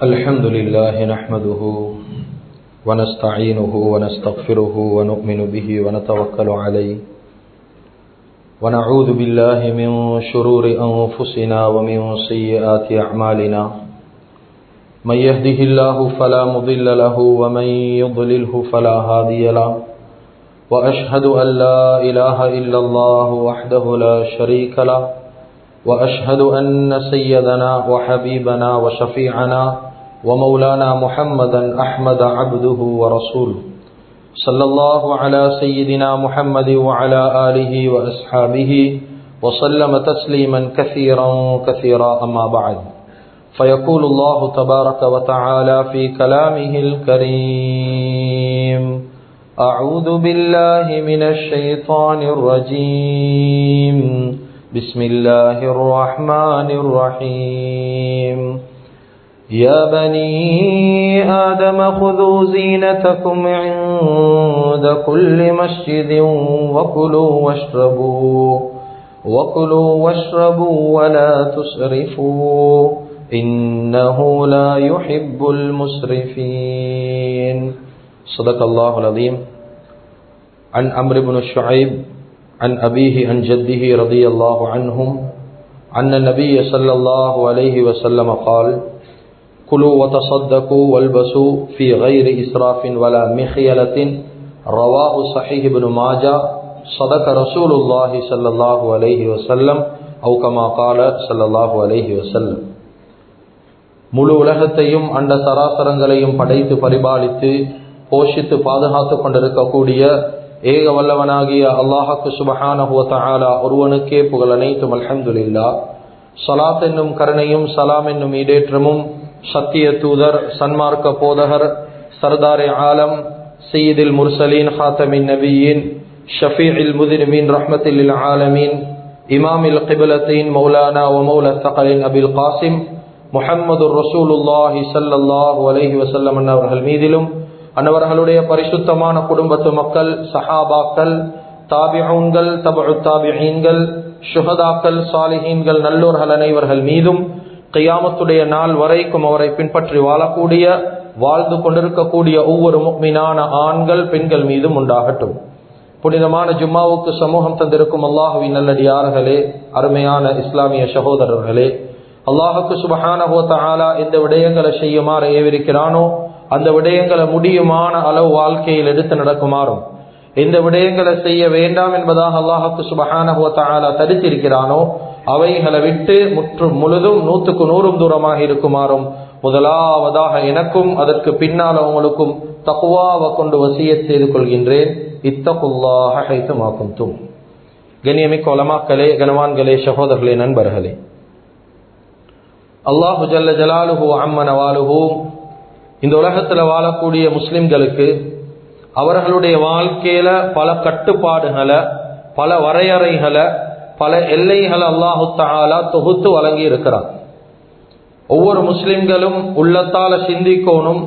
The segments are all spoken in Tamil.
الحمد لله نحمده ونستعينه ونستغفره ونؤمن به ونتوكل عليه ونعوذ بالله من شرور أنفسنا ومن سيئات أعمالنا من يهده الله فلا مضل له ومن يضلله فلا هادي له وأشهد أن لا إله إلا الله وحده لا شريك له وأشهد أن سيدنا وحبيبنا وشفيعنا ومولانا محمدا أحمد عبده ورسوله صلى الله على سيدنا محمد وعلى آله وأصحابه وسلم تسليما كثيرا كثيرا أما بعد فيقول الله تبارك وتعالى في كلامه الكريم أعوذ بالله من الشيطان الرجيم بسم الله الرحمن الرحيم يا بني آدم خذوا زينتكم عند كل مسجد وكلوا واشربوا ولا تسرفوا إنه لا يحب المسرفين صدق الله العظيم. عن عمرو بن شعيب عن أبيه عن جده رضي الله عنهم أن النبي صلى الله عليه وسلم قال كلوا وتصدقوا والبسوا في غير إسراف ولا مخيلة رواه صحيح ابن ماجه صدق رسول الله صلى الله عليه وسلم أو كما قال صلى الله عليه وسلم. முழு உலகத்தையும் அண்ட சராசரங்களையும் படைத்து பரிபாலித்து போஷித்து பாதுகாத்து கொண்டிருக்கக்கூடிய ஏக வல்லவனாகிய அல்லாஹ்வுக்கு சுப்ஹானஹு வ தஆலா ஒருவனுக்கே புகழ் அனைத்தும். அல்ஹம்துலில்லாஹ். ஸலாத் என்னும் கருணையும் சலாம் என்னும் ஈடேற்றமும் சத்திய தூதர் சன்மார்க்க போதகர் சர்தாரே ஆலம் சையீதுல் முர்சலீன் ஹாத்தமின் நபியீன் ஷஃபீஉல் முذنبين ரஹ்மத்துல் லில் ஆலமீன் இமாமில் கிப்லத்தைன் மௌலானா வ மௌலா தகலின் அபில் காசிம் முஹம்மதுர் ரசூலுல்லாஹி ஸல்லல்லாஹு அலைஹி வஸல்லம் அவர்கள் மீதிலும் அன்னவர்களுடைய பரிசுத்தமான குடும்பத்து மக்கள் சஹாபாக்கள் தாபிஊன்கள் தபஉ தாபிஈன்கள் ஷுஹதாக்கள் சாலிஹீன்கள் நல்லோர்கள் அனைவர்கள் மீதும் கியாமத்துடைய நாள் வரைக்கும் அவரை பின்பற்றி வாழக்கூடிய வாழ்ந்து கொண்டிருக்கக்கூடிய ஒவ்வொரு முஃமினான ஆண்கள் பெண்கள் மீதும் உண்டாகட்டும். புனிதமான ஜும்மாவுக்கு சமூகம் தந்திருக்கும் அல்லாஹுவின் நல்லடியார்களே, அருமையான இஸ்லாமிய சகோதரர்களே, அல்லாஹுக்கு சுப்ஹானஹு வ தஆலா எந்த விடயங்களை செய்யுமாறு ஏவிருக்கிறானோ அந்த விடயங்களை முடியுமான அளவு வாழ்க்கையில் எடுத்து நடக்குமாறும் எந்த விடயங்களை செய்ய வேண்டாம் என்பதாக அல்லாஹுக்கு சுப்ஹானஹு வ தஆலா தடுத்திருக்கிறானோ அவைகளை விட்டு முற்றும் முழுதும் 100% தூரமாக இருக்குமாறும் முதலாவதாக எனக்கும் அதற்கு பின்னால் அவங்களுக்கும் தக்வாவை கொண்டு வசியத் செய்து கொள்கின்றேன். இத்தகுல்லாஹ ஹைதுமா குன்தும். கண்ணியமிக்க உலமாக்களே, கனவான்களே, சகோதரர்களே, நண்பர்களே, அல்லாஹு ஜல்ல ஜலாலுஹு அம்ம நவாலுஹு இந்த உலகத்தில் வாழக்கூடிய முஸ்லிம்களுக்கு அவர்களுடைய வாழ்க்கையில பல கட்டுப்பாடுகளை, பல வரையறைகளை, பல எல்லைகளை அல்லாஹு தஆலா தொகுத்து வழங்கி இருக்கிறார். ஒவ்வொரு முஸ்லிம்களும் உள்ளத்தால சிந்திக்கணும்,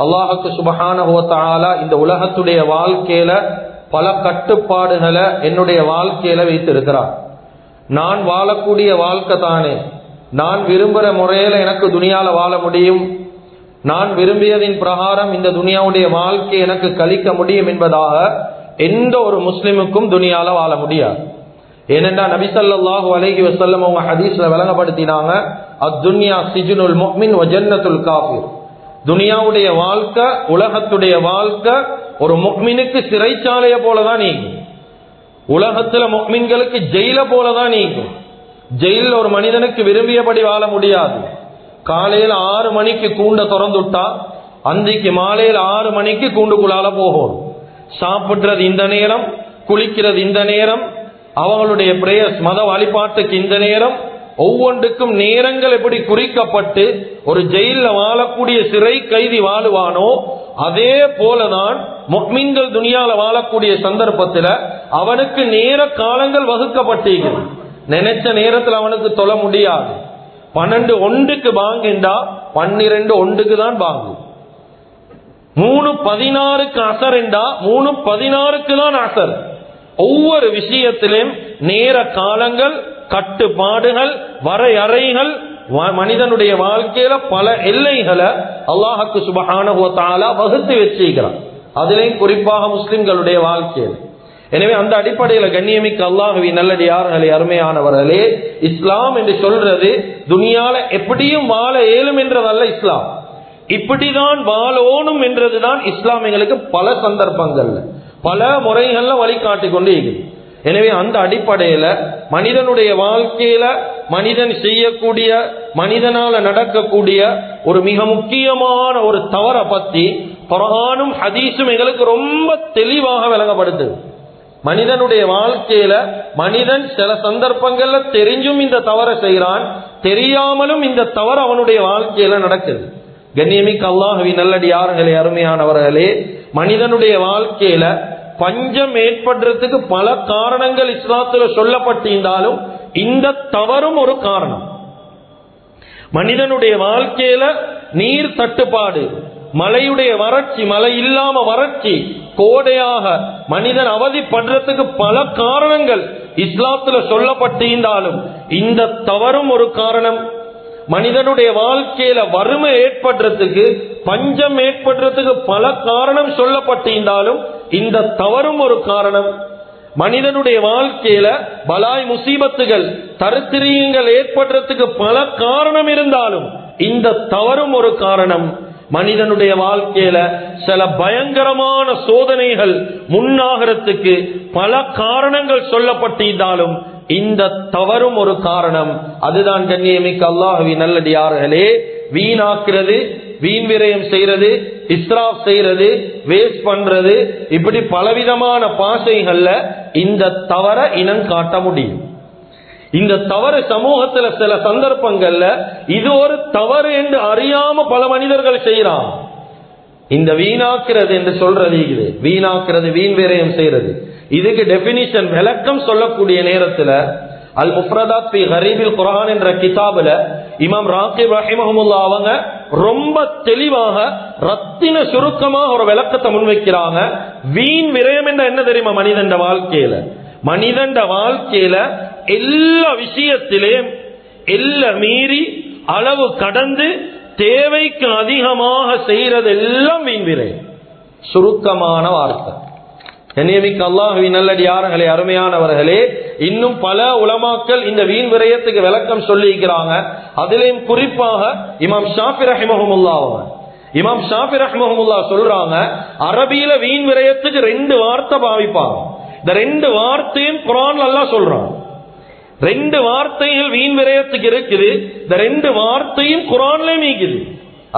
அல்லாஹுக்கு சுப்ஹானஹு வ தஆலா இந்த உலகத்துடைய வாழ்க்கையில பல கட்டுப்பாடுகளை என்னுடைய வாழ்க்கையில வைத்திருக்கிறார். நான் வாழக்கூடிய வாழ்க்கை தானே, நான் விரும்புகிற முறையில எனக்கு துனியால வாழ முடியும், நான் விரும்பியதின் பிரகாரம் இந்த துனியாவுடைய வாழ்க்கை எனக்கு கழிக்க முடியும் என்பதாக எந்த ஒரு முஸ்லிமுக்கும் துனியால வாழ முடியாது. ஏனென்றா நபி ஸல்லல்லாஹு அலைஹி வஸல்லம் அவங்க ஹதீஸ்ல விளங்கப்படுத்தினாங்க, அத்துன்யா சிஜ்னுல் முஃமின் வ ஜன்னத்துல் காஃபிர். துனியாவுடைய வாழ்க்கை, உலகத்துடைய வாழ்க்கை ஒரு முஃமினுக்கு சிறைச்சாலைய போலதான் நீங்கும். உலகத்துல முஃமின்களுக்கு ஜெயில போலதான் நீங்கும். ஜெயில ஒரு மனிதனுக்கு விரும்பியபடி வாழ முடியாது. காலையில 6 மணிக்கு கூண்ட திறந்துட்டா அன்றைக்கு மாலையில 6 மணிக்கு கூண்டுக்குள்ளால போகும். சாப்பிடுறது இந்த நேரம், குளிக்கிறது இந்த நேரம், அவங்களுடைய பிரேயர்ஸ் மத வழிபாட்டுக்கு இந்த நேரம், ஒவ்வொன்றுக்கும் நேரங்கள் எப்படி குறிக்கப்பட்டு ஒரு ஜெயில வாழக்கூடிய சிறை கைதி வாழுவானோ அதே போலதான் முஃமின்கள் துனியால வாழக்கூடிய சந்தர்ப்பத்தில் அவனுக்கு நேர காலங்கள் வகுக்கப்பட்டிருக்கிறது. நினைச்ச நேரத்தில் அவனுக்கு தொழ முடியாது. 12:01 பாங்குண்டா 12:01 தான் பாங்கு. 3:16 அசர் என்றா 3:16 தான் அசர். ஒவ்வொரு விஷயத்திலும் நேர காலங்கள், கட்டுப்பாடுகள், வரையறைகள் மனிதனுடைய வாழ்க்கையில பல எல்லைகளை அல்லாஹ்வுக்கு சுப்ஹானஹு வ தஆலா வகுத்து வச்சிருக்கிறான், அதிலேயும் குறிப்பாக முஸ்லிம்களுடைய வாழ்க்கையில். எனவே அந்த அடிப்படையில் கண்ணியமிக்க அல்லாஹ்வின் நல்லடியார்களே, அருமையானவர்களே, இஸ்லாம் என்று சொல்றது துனியால எப்படியும் வாழ இயலும் என்றதல்ல. இஸ்லாம் இப்படிதான் வாழணும் என்றதுதான் இஸ்லாம் எங்களுக்கு பல சந்தர்ப்பங்கள்ல பல முறைகள்ல வழிகாட்டி கொண்டு இருக்குது. எனவே அந்த அடிப்படையில மனிதனுடைய வாழ்க்கையில மனிதன் செய்யக்கூடிய, மனிதனால நடக்கக்கூடிய ஒரு மிக முக்கியமான ஒரு தவறை பத்தி குர்ஆனும் ஹதீஸும் எங்களுக்கு ரொம்ப தெளிவாக விளங்கப்படுத்துது. மனிதனுடைய வாழ்க்கையில மனிதன் சில சந்தர்ப்பங்கள்ல தெரிஞ்சும் இந்த தவறை செய்யறான், தெரியாமலும் இந்த தவறு அவனுடைய வாழ்க்கையில நடக்குது. கண்ணியமிக்க அல்லாஹ்வின் நல்லடியார்களே, அருமையானவர்களே, மனிதனுடைய வாழ்க்கையில பஞ்சம் ஏற்படுறதுக்கு பல காரணங்கள் இஸ்லாத்துல சொல்லப்பட்டிருந்தாலும் இந்த தவறும் ஒரு காரணம். மனிதனுடைய வாழ்க்கையில நீர் தட்டுப்பாடு, மழையுடைய வறட்சி, மழை இல்லாம வறட்சி, கோடையாக மனிதன் அவதிப்படுறதுக்கு பல காரணங்கள் இஸ்லாத்துல சொல்லப்பட்டிருந்தாலும் இந்த தவறும் ஒரு காரணம். மனிதனுடைய வாழ்க்கையில வறுமை ஏற்படுறதுக்கு, பஞ்சம் ஏற்படுறதுக்கு பல காரணம் சொல்லப்பட்டிருந்தாலும் இந்த தவறும் ஒரு காரணம். மனிதனுடைய வாழ்க்கையில பலாய் முசீபத்துகள், தரித்திரியங்கள் ஏற்படுறதுக்கு பல காரணம் இருந்தாலும் இந்த தவறும் ஒரு காரணம். மனிதனுடைய வாழ்க்கையில சில பயங்கரமான சோதனைகள் முன்னாகிறதுக்கு பல காரணங்கள் சொல்லப்பட்டிருந்தாலும் இந்த தவறும் ஒரு காரணம். அதுதான் கண்ணியமிக்க அல்லாஹ்வின் நல்லடியார்களே, வீணாக்குறது, வீண் விரயம் செய்யறது, இஸ்ராஃப் செய்யறது, வேஸ்ட் பண்றது, இப்படி பலவிதமான பாசைகள்ல இந்த தவற இனம் காட்ட முடியும். இந்த தவறு சமூகத்துல சில சந்தர்ப்பங்கள்ல இது ஒரு தவறு என்று அறியாம பல மனிதர்கள் செய்யறான். இந்த வீணாக்குறது என்று சொல்றது, வீணாக்குறது, வீண் விரயம் செய்யறது, இதுக்கு டெபினிஷன் விளக்கம் சொல்லக்கூடிய நேரத்துல அல் முஃப்ரதாத் ஃபி கரீபில் குர்ஆன் என்ற கிதாபுல இமாம் ராகிப் ரஹிமஹுல்லாஹ் அவங்க ரொம்ப தெளிவாக ரத்தின சுருக்கமாக ஒரு விளக்கத்தை முன்வைக்கிறாங்க. வீண் விரயம் என்ற என்ன தெரியுமா? மனிதன் வாழ்க்கையில எல்லா விஷயத்திலேயும் எல்லாம் மீறி அளவு கடந்து தேவைக்கு அதிகமாக செய்யறது எல்லாம் வீண் விரயம். சுருக்கமான வார்த்தை. கண்ணியமிக்க அல்லாஹ்வின் நல்லடியார்களே, அருமையானவர்களே, இன்னும் பல உலமாக்கள் இந்த வீண் விரயத்துக்கு விளக்கம் சொல்லியிருக்கிறாங்க. அதிலேயும் குறிப்பாக இமாம் ஷாஃபி ரஹ்மஹுல்லாஹ் சொல்றாங்க, அரபியில வீண் விரயத்துக்கு 2 வார்த்தை பாவிப்பாங்க. இந்த 2 வார்த்தையும் குர்ஆன்ல அல்லாஹ் சொல்றான். 2 வார்த்தைகள் வீண் விரயத்துக்கு இருக்குது. இந்த 2 வார்த்தையும் குர்ஆன்லயும் இருக்குது.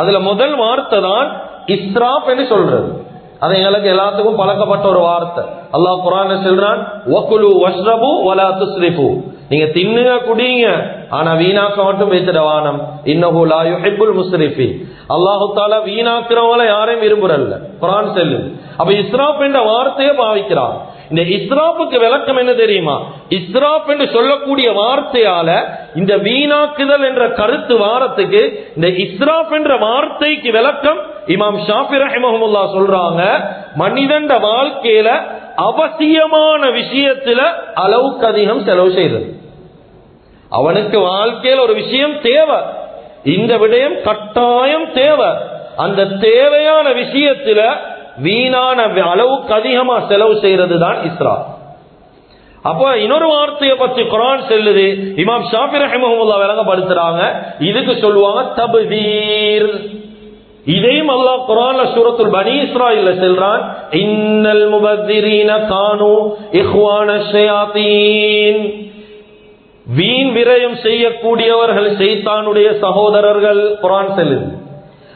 அதுல முதல் வார்த்தை தான் இஸ்ராஃப் என்று சொல்றது. அது எங்களுக்கு எல்லாத்துக்கும் பழக்கப்பட்ட ஒரு வார்த்தை. அல்லாஹ் குர்ஆன்ல சொல்றான், வகுலு வஷ்ரபு வலா துஸ்ரிஃபு, நீங்க தின்னுங்க குடிங்க, ஆனா வீணாக்க மட்டும் வைத்திடவானம், இன்னஹு லா யுஹிப்புல் முஸ்ரிஃபீன், அல்லாஹ் தஆலா வீணாக்குறவங்கள யாரையும் விரும்புறல்ல குர்ஆன் சொல்லுது. அப்ப இஸ்ராஃப் என்ற வார்த்தையை பாவிக்கிறான். இந்த இஸ்ராஃபுக்கு விளக்கம் என்ன தெரியுமா? இஸ்ராஃப் என்று சொல்லக்கூடிய வார்த்தையால இந்த வீணாக்குதல் என்ற கருத்து வாரத்துக்கு இந்த இஸ்ராஃப் என்ற வார்த்தைக்கு விளக்கம் இமாம் ஷாஃபி ரஹிமஹுல்லாஹ் சொல்றாங்க, மனிதன் வாழ்க்கையில அவசியமான விஷயத்துல அளவுக்கு அதிகம் செலவு செய்யறது. அவனுக்கு வாழ்க்கையில் ஒரு விஷயம் தேவை, இந்த விடயம் கட்டாயம் தேவை, அந்த தேவையான விஷயத்துல வீணான அளவுக்கு அதிகமா செலவு செய்யறது தான் இஸ்ராஃப். அப்ப இன்னொரு வார்த்தையை பற்றி குர்ஆன் சொல்லுது, இமாம் ஷாஃபி ரஹிமஹுல்லாஹ் விளங்கப்படுத்துறாங்க, இதுக்கு சொல்லுவாங்க தப்தீர். இதையும் அல்லாஹ் குர்ஆன்ல சூரத்துல் பனி இஸ்ராயீல்ல சொல்றான், இன்னல் முபத்திரீன கானூ இஹ்வான ஷயாத்தீன், வீண் விரயம் செய்யக்கூடியவர்கள் ஷைத்தானுடைய சகோதரர்கள். குர்ஆன் சொல்லுது.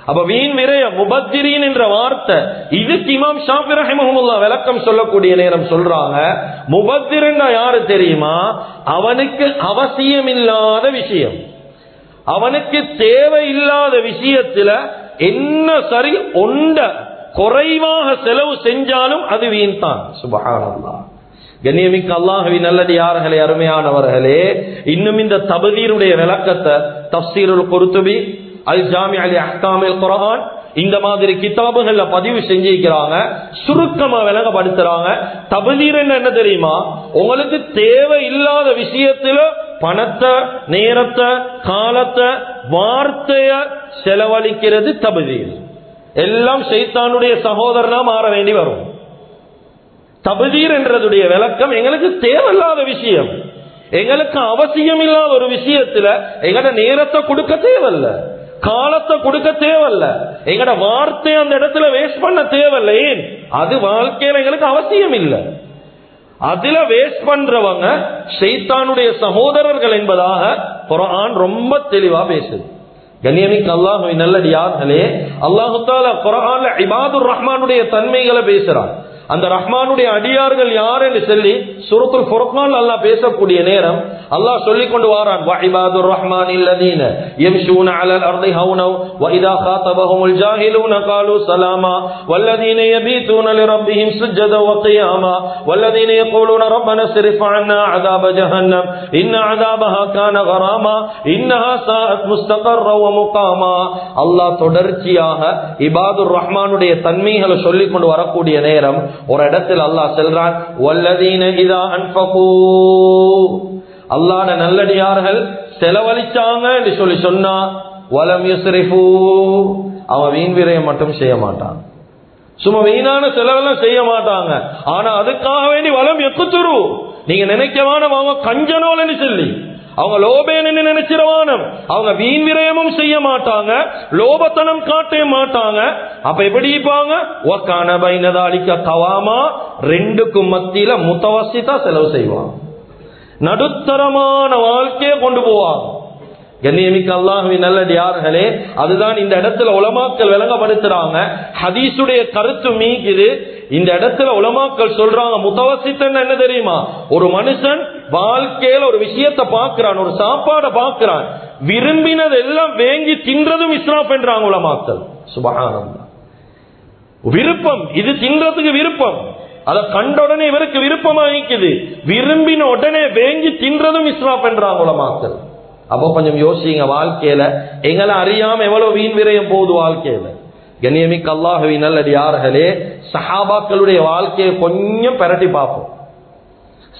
அப்ப வீண் விரயம் முபத்திரீன் என்ற வார்த்தை, இதுக்கு இமாம் ஷாஃபி ரஹிமஹுல்லாஹ் விளக்கம் சொல்லக்கூடிய நேரம் சொல்றாங்க, முபத்திரன்னா யாரு தெரியுமா? அவனுக்கு அவசியமில்லாத விஷயம், அவனுக்கு தேவையில்லாத விஷயத்துல என்ன சரி ஒண்ட குறைவாக செலவு செஞ்சாலும் அது வீண் தான். சுப்ஹானல்லாஹ். கண்ணியமிக்க அல்லாஹ்வின் நல்லடியார்களே, அருமையானவர்களே, இன்னும் இந்த தப்தீருடைய விளக்கத்தை தஃப்சீருல் குர்துபி, அல் ஜாமி அலி அஹ்காமில் குர்ஆன், இந்த மாதிரி கிதாபுகள்ல பதிவு செஞ்சிருக்கிறாங்க. சுருக்கமா விளங்கப்படுத்துறாங்க. தப்தீர் என்ன தெரியுமா? உங்களுக்கு தேவை இல்லாத விஷயத்துல பணத்தை, நேரத்தை, காலத்தை, வார்த்தைய செலவழிக்கிறது தப்தீர். எல்லாம் ஷைத்தானுடைய சகோதரனா மாற வேண்டி வரும். தப்தீர் என்றதுடைய விளக்கம் எங்களுக்கு தேவையில்லாத விஷயம், எங்களுக்கு அவசியம் இல்லாத ஒரு விஷயத்துல எங்கட நேரத்தை கொடுக்க தேவையில்ல, காலத்தை கொடுக்க தேவையில்ல, எங்கட வார்த்தையை அந்த இடத்துல வேஸ்ட் பண்ண தேவையில்ல. ஏன்? அது வாழ்க்கையில எங்களுக்கு அவசியம் இல்லை. அதுல வேஸ்ட் பண்றவங்க ஷைத்தானுடைய சகோதரர்கள் என்பதாக குர்ஆன் ரொம்ப தெளிவா பேசுது. கண்ணியமிக்க அல்லாஹ்வின் நல்லடியார்களே, அல்லாஹ் தஆலா குர்ஆன்ல இபாதுர் ரஹ்மானுடைய தன்மைகளை பேசுறான். அந்த ரஹ்மானுடைய அடியார்கள் யார் என்று சொல்லி சூரத்துல் ஃபுர்கான் அல்லாஹ் பேசக்கூடிய நேரம் அல்லாஹ் சொல்லிக் கொண்டு வாரான், வ இபாதுர் ரஹ்மானில் லதீன யம்ஷூன அலல் அர்தி ஹௌனா வ இதா காதபஹுமுல் ஜாஹிலூன காலூ சலாமா வல்லதீன யபீதூன லிரப்பிஹிம் சுஜ்ஜதா வ கியாமா வல்லதீன யகூலூன ரப்பனா ஸ்ரிஃப் அன்னா அஸாப ஜஹன்னம் இன்ன அஸாபஹா கான கராமா இன்னஹா சாஅத் முஸ்தகர்ர வ முகாமா. அல்லாஹ் தொடர்ச்சியாக இபாதுர் ரஹ்மானுடைய தன்மைகளை சொல்லிக் கொண்டு வரக்கூடிய நேரம் ஒரு இடத்தில் அல்லாஹ் சொல்றான், வல்லதீன இதா அன்ஃபகூ, அல்லாஹ்வுடைய நல்லடியார்கள் செலவழிச்சாங்க என்று சொல்லி சொன்னா, வலம் யுஸ்ரிஃபூ, அவன் வீண் விரயம் மட்டும் செய்ய மாட்டான், சும்மா வீணான செலவெல்லாம் செய்ய மாட்டாங்க. ஆனா அதுக்காக வேண்டி வலம் எக்குத்துரு, நீங்க நினைக்கவான அவங்க கஞ்சனோலன்னு சொல்லி அவங்க லோபேன்னு நினைச்சிருவானம், அவங்க வீண் விரயமும் செய்ய மாட்டாங்க, லோபத்தனம் காட்ட மாட்டாங்க. அப்ப எப்படி இருப்பாங்க? வகான பைனதாலிக கவாமா, ரெண்டுக்கும் மத்தியில முத்தவசிதா செலவு செய்வாங்க, நடுத்தரமான வாழ்க்கையை கொண்டு போவாங்க. கண்ணியமிக்க அல்லாஹ்வின் நல்லடியார்களே, அதுதான் இந்த இடத்துல உலமாக்கள் விளங்கப்படுத்துறாங்க. ஹதீஸுடைய கருத்து மீக்குது. இந்த இடத்துல உலமாக்கள் சொல்றாங்க, முத்தவசித்தன் என்ன தெரியுமா? ஒரு மனுஷன் வாழ்க்கையில ஒரு விஷயத்தை பார்க்கிறான், ஒரு சாப்பாடை பார்க்கிறான், விரும்பினது எல்லாம் வேங்கி தின்றதும் இஸ்ராஃப் என்றாங்க உலமாக்கள். சுப்ஹானல்லாஹ். விருப்பம், இது தின்றதுக்கு விருப்பம், அதை கண்ட உடனே இவருக்கு விருப்பமா இருக்குது, விரும்பின உடனே வேங்கி தின்றதும் இஸ்ராஃப் என்றாங்க உலமாக்கள். அப்போ கொஞ்சம் யோசிங்க, வாழ்க்கையில எங்களை அறியாம எவ்வளவு வீண் விரயம் போகுது வாழ்க்கையில. கண்ணியமிக்க அல்லாஹ்வின் நல்லடியார்களே, சஹாபாக்களுடைய வாழ்க்கையை கொஞ்சம் பெரட்டி பார்ப்போம்.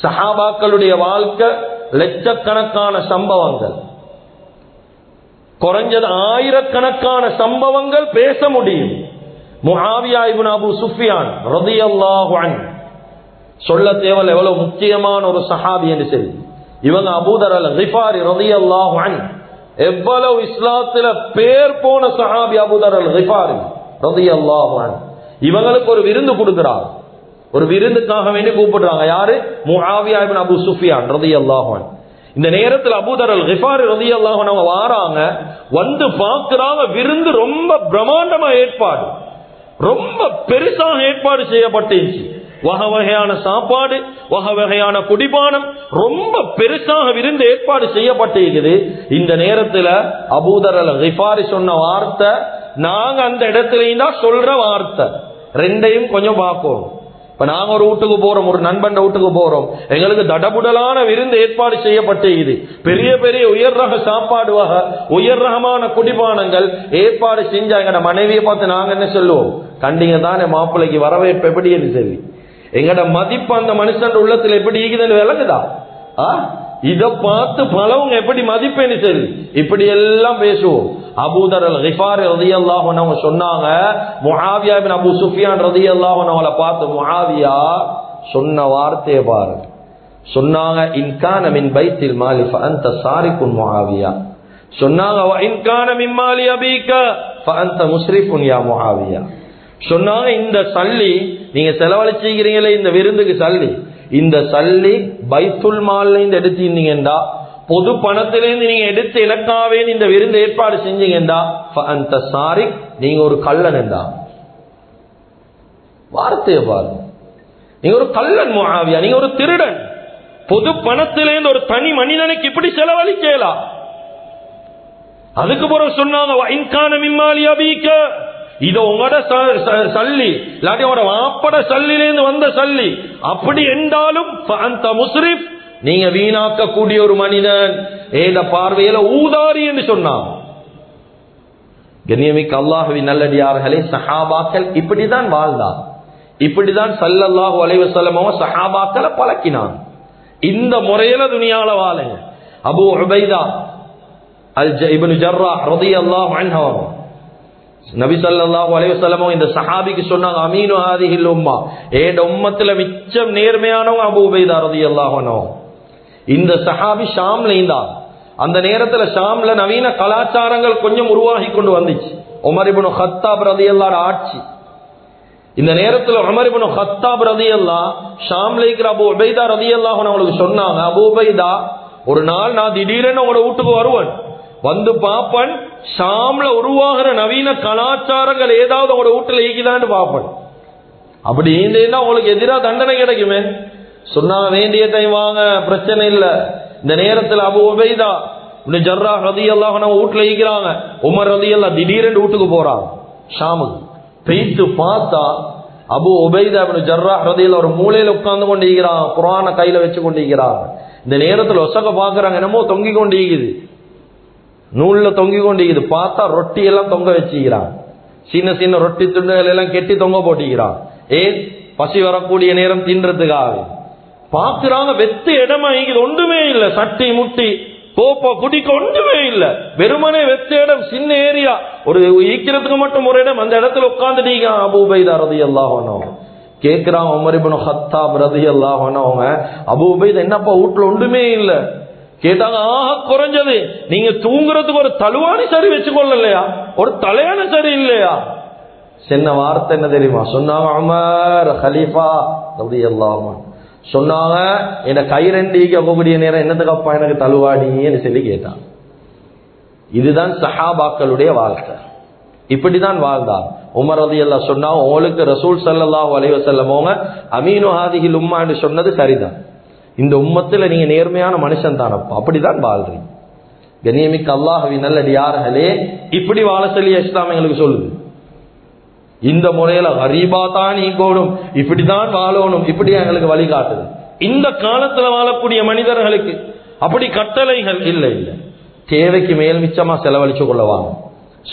சஹாபாக்களுடைய வாழ்க்கை லட்சக்கணக்கான சம்பவங்கள், குறைஞ்சது ஆயிரக்கணக்கான சம்பவங்கள் பேச முடியும். முஆவியா இப்னு அபூ சுஃபியான் ரலியல்லாஹு அன்ஹு சொல்ல தேவல் எவ்வளவு முக்கியமான ஒரு சஹாபி என்று சொல்லி. இவங்க அபூதர் அல் கிஃபாரி ரலியல்லாஹு அன்ஹு, எவ்வளவு இஸ்லாத்துல பேர் போன சஹாபி அபூதர் அல் கிஃபாரி ரலியல்லாஹு அன்ஹு. இவங்களுக்கு ஒரு விருந்து கொடுக்கிறார், ஒரு விருந்துக்காக வேண்டி கூப்பிடுறாங்க. யாரு? முஆவியா இப்னு அபூ சுஃபியான் ரலியல்லாஹு அன்ஹு. இந்த நேரத்தில் அபூதர் அல் கிஃபாரி ரலியல்லாஹு அன்ஹு வாராங்க, வந்து பார்க்கறாங்க, விருந்து ரொம்ப பிரம்மாண்டமா ஏற்பாடு, ரொம்ப பெருசாக ஏற்பாடு செய்யப்பட்டுச்சு. வகை வகையான சாப்பாடு, வகை வகையான குடிபானம், ரொம்ப பெருசாக விருந்து ஏற்பாடு செய்யப்பட்டிருக்குது. இந்த நேரத்தில் அபூதர் அல் கிஃபாரி சொன்ன வார்த்தை, நாங்க அந்த இடத்துலயும் தான் சொல்ற வார்த்தை. ரெண்டையும் கொஞ்சம் பார்க்கணும். இப்ப நாங்க ஒரு வீட்டுக்கு போறோம், ஒரு நண்பன் வீட்டுக்கு போறோம், எங்களுக்கு தடபுடலான விருந்து ஏற்பாடு செய்யப்பட்டிருக்குது, பெரிய பெரிய உயர் ரக சாப்பாடு வகை, உயர் ரகமான குடிபானங்கள் ஏற்பாடு செஞ்சா எங்கட மனைவியை பார்த்து நாங்க என்ன சொல்லுவோம்? கண்டிங்க தானே மாப்பிள்ளைக்கு வரவேற்பு எப்படி என்று சொல்லி. எங்கட மதிப்பு அந்த மனுஷன் உள்ளத்துல எப்படி இருக்குதுன்னு விளங்குதா? இத பார்த்து பலவங்க எப்படி மதிப்பேன்னு சொல்லி இப்படி எல்லாம் பேசுவோம். அபூதர் அல் கிஃபாரி ரலியல்லாஹு அன்ஹு சொன்னாங்க, முஆவியா இப்னு அபூ சுஃபியான் ரலியல்லாஹு அன்ஹுவை பார்த்து, முஆவியா சொன்ன வார்த்தையை பாருங்க. சொன்னாங்க, இன் கான மின் பைத்தில் மாலி ஃபஅன்த சாரிகுன் முஆவியா. சொன்னாங்க, வ இன் கான மின் மாலி அபீக ஃபஅன்த முஸ்ரிஃபுன் யா முஆவியா. சொன்னாங்க, இந்த சல்லி நீங்க செலவழிச்சிக்கிறீங்களே இந்த விருந்துக்கு சல்லி, இந்த சல்லி பைத்துல் மால்ல இருந்து எடுத்தீங்கன்னா, பொது பணத்திலிருந்து நீங்க எடுத்து இலக்காவே இந்த விருந்து ஏற்பாடு செஞ்சீங்கன்னா, ஃபஅன்த சாரிக், நீங்க ஒரு கள்ளன் என்றா. வார்த்தையை பாருங்க, நீங்க ஒரு கள்ளன் முஆவியா, நீங்க ஒரு திருடன். பொது பணத்திலிருந்து ஒரு தனி மனிதனுக்கு இப்படி செலவழிக்கலாம். அதுக்கு பிறகு சொன்னாங்க, வ இன் கான மின் மாலி அபீக, இது உங்களோட சல்லி, இல்லாட்டி உங்களோட வாப்பட சல்லிலிருந்து வந்த சல்லி, அப்படி என்றாலும் ஃபஅன்த முஸ்ரிஃப், நீங்க வீணாக்க கூடிய ஒரு மனிதன், ஏத பார்வையில ஊதாரி என்று சொன்னாங்க. கண்ணியமிக்க அல்லாஹ்வின் நல்லடியார்களே, சஹாபாக்கள் இப்படிதான் வாழ்ந்தார், இப்படிதான் ஸல்லல்லாஹு அலைஹி வஸல்லம் சஹாபாக்களை பழக்கினாங்க. இந்த முறையில துனியால வாழுங்க. அபூ உபைதா இப்னு ஜர்ராஹ் ரலியல்லாஹு அன்ஹு நபி ஸல்லல்லாஹு அலைஹி வஸல்லம் இந்த சஹாபிக்கு சொன்னாங்க, அமீனு ஹாதிஹில் உம்மா, ஏண்ட உம்மத்துல மிச்சம் நேர்மையானவங்க அபூ உபைதா ரலியல்லாஹு அன்ஹு. இந்த சஹாபி ஷாம்ல இருந்தார். அந்த நேரத்துல ஷாம்ல நவீன கலாச்சாரங்கள் கொஞ்சம் உருவாகி கொண்டு வந்துச்சு. உமர் இப்னு கத்தாப் ரலியல்லாஹு ஆட்சி. இந்த நேரத்துல உமர் இப்னு கத்தாப் ரலியல்லாஹு ஷாம்ல இருக்கிற அபூ உபைதா ரலியல்லாஹு அன்ஹு அவங்களுக்கு சொன்னாங்க, அபூ உபைதா, ஒரு நாள் நான் திடீரென உங்களோட வீட்டுக்கு வருவேன், வந்து பாப்பன் ஷாம்ல உருவாகிற நவீன கலாச்சாரங்கள் ஏதாவது உங்களோட வீட்டுல ஈக்குதான்னு பாப்பன். அப்படி ஈந்தேன்னா உங்களுக்கு எதிராக தண்டனை கிடைக்குமே. சொன்னா வேண்டிய டைம் வாங்க, பிரச்சனை இல்ல. இந்த நேரத்தில் அபூ உபைதா இப்னு ஜர்ராஹ் ரலியல்லாஹு அன்ஹு வீட்டுல ஈக்கிறாங்க. உமர் ரலியல்லாஹு திடீரென்று வீட்டுக்கு போறாங்க ஷாமுக்கு. போயிட்டு பார்த்தா அபூ உபைதா இப்னு ஜர்ராஹ் ரலியல்லாஹு ஒரு மூலையில உட்கார்ந்து கொண்டு ஈக்கிறாங்க, குர்ஆனை கையில வச்சு கொண்டு ஈக்கிறாங்க. இந்த நேரத்தில் ஒசக பாக்குறாங்க, என்னமோ தொங்கி கொண்டு ஈக்குது, நூல்ல தொங்கி கொண்டு ஈக்குது. பார்த்தா ரொட்டி எல்லாம் தொங்க வச்சுக்கிறான், சின்ன சின்ன ரொட்டி துண்டுகள் எல்லாம் கெட்டி தொங்க போட்டிக்கிறான். ஏன்? பசி வரக்கூடிய நேரம் தின்றதுக்காக. பாக்குறாங்க, வெத்து இடமா ஈக்குது, ஒன்றுமே இல்லை, சட்டி முட்டி கோப்பா குடிக்க ஒன்றுமே இல்லை, வெறுமனே வெத்த இடம், சின்ன ஏரியா, ஒரு ஈக்கிறதுக்கு மட்டும் ஒரு இடம். அந்த இடத்துல உட்கார்ந்துட்டு அபூ உபைதா ரலியல்லாஹு அன்ஹு கேட்கிறான். உமர் இப்னு கத்தாப் ரலியல்லாஹு அன்ஹு, அபூ உபைதா என்னப்பா வீட்டுல ஒன்றுமே இல்ல கேட்டாங்க. ஆக குறைஞ்சது நீங்க தூங்குறதுக்கு ஒரு தலுவாணி சரி வச்சுக்கொள்ளலையா, ஒரு தலையான சரி இல்லையா? சின்ன வார்த்தை என்ன தெரியுமா சொன்னாங்க? உமர் கலீஃபா ரலியல்லாஹு அன்ஹு சொன்னாங்க, என்ன கை ரெண்டிக்கு போகக்கூடிய நேரம் என்னத்துக்கப்பா எனக்கு தலுவாடின்னு சொல்லி கேட்டான். இதுதான் சஹாபாக்களுடைய வாழ்க்கை, இப்படிதான் வாழ்ந்தார். உமர் ரலியல்லாஹு சொன்னாங்க, உங்களுக்கு ரசூல் ஸல்லல்லாஹு அலைஹி வஸல்லம் அமீனு ஹாதிஹில் உம்மா என்று சொன்னது சரிதான், இந்த உம்மத்துல நீங்க நேர்மையான மனுஷன் தானப்பா, அப்படிதான் வாழ்றீங்க. கண்ணியமிக்க அல்லாஹ்வின் நல்லடியார்களே, இப்படி வாழ சொல்லி இஸ்லாம் எங்களுக்கு சொல்லுது. இந்த முறையில கரீபா தான் ஈக்கோடும், இப்படிதான் வாழணும், இப்படி எங்களுக்கு வழிகாட்டுது. இந்த காலத்துல வாழக்கூடிய மனிதர்களுக்கு அப்படி கட்டளைகள் இல்லை. தேவைக்கு மேல் மிச்சமா செலவழிச்சு கொள்ளவாங்க,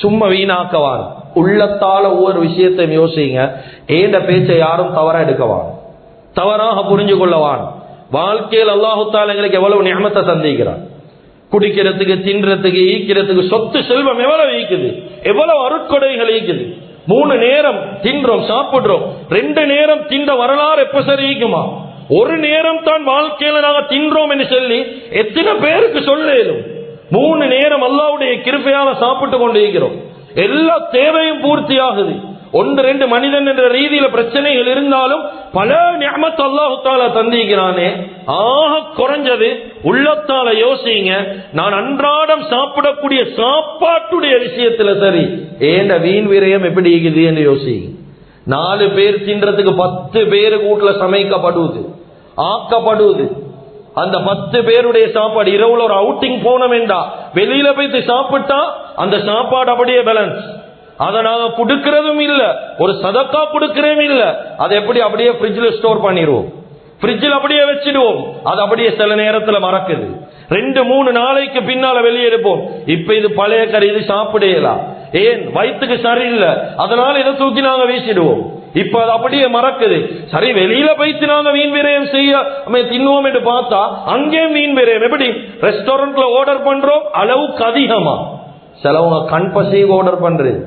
சும்மா வீணாக்கவாங்க. உள்ளத்தால ஒவ்வொரு விஷயத்தையும் யோசிங்க. ஏண்ட பேச்சை யாரும் தவறா எடுக்கவாங்க, தவறாக புரிஞ்சு கொள்ளவான். வாழ்க்கையில் அல்லாஹு தஆலா எங்களுக்கு எவ்வளவு நிஅமத்தை தந்திருக்கிறான். குடிக்கிறதுக்கு, தின்றதுக்கு, ஈக்கிறதுக்கு, சொத்து செல்வம் எவ்வளவு ஈக்குது, எவ்வளவு அருட்கொடைகள் ஈக்குது. 3 நேரம் தின்றோம், சாப்பிடுறோம். 2 நேரம் தின்ற வரலாறு எப்ப சரி ஈக்குமா? ஒரு நேரம் தான் வாழ்க்கையில நாங்க தின்றோம் என்று சொல்லி எத்தனை பேருக்கு சொல்லும்? 3 நேரம் அல்லாஹ்வுடைய கிருபையால சாப்பிட்டு கொண்டு இருக்கிறோம். எல்லா தேவையும் பூர்த்தி ஆகுது. 1-2 மனிதன் என்ற ரீதியில பிரச்சனைகள் இருந்தாலும் பல நிஅமத் அல்லாஹ் தஆலா தந்திக்கிறானே. ஆக குறைஞ்சது உள்ளத்தால யோசிங்க, நான் அன்றாடம் சாப்பிடக்கூடிய சாப்பாட்டுடைய விஷயத்துல சரி ஏண்ட வீண் விரயம் எப்படி இருக்குது என்று யோசிங்க. 4 பேர் தின்றதுக்கு 10 பேரு வீட்டுல சமைக்கப்படுவது, ஆக்கப்படுவது. அந்த 10 பேருடைய சாப்பாடு இரவுல ஒரு அவுட்டிங் போனோம் என்றா வெளியில போயிட்டு சாப்பிட்டா அந்த சாப்பாடு அப்படியே பேலன்ஸ். அதை நாங்க கொடுக்கறதும் இல்ல, ஒரு சதக்கா கொடுக்கறதும் இல்ல. அதை எப்படி அப்படியே ஃப்ரிட்ஜ்ல ஸ்டோர் பண்ணிடுவோம், ஃப்ரிட்ஜில் அப்படியே வச்சிடுவோம். அது அப்படியே சில நேரத்துல மறக்குது. 2-3 நாளைக்கு பின்னால வெளியே எடுப்போம். இப்ப இது பழைய கறி, இது சாப்பிடலாம், ஏன் வயிற்றுக்கு சரியில்லை, அதனால இதை தூக்கி நாங்க வீசிடுவோம். இப்ப அது அப்படியே மறக்குது. சரி, வெளியில போயிட்டு நாங்க மீன் விரயம் செய்ய தின்னுவோம் என்று பார்த்தா அங்கேயும் மீன் விரயம். எப்படி ரெஸ்டாரண்ட்ல ஆர்டர் பண்றோம் அளவுக்கு அதிகமா. சிலவங்க கண் பசிக்கு ஆர்டர் பண்றது,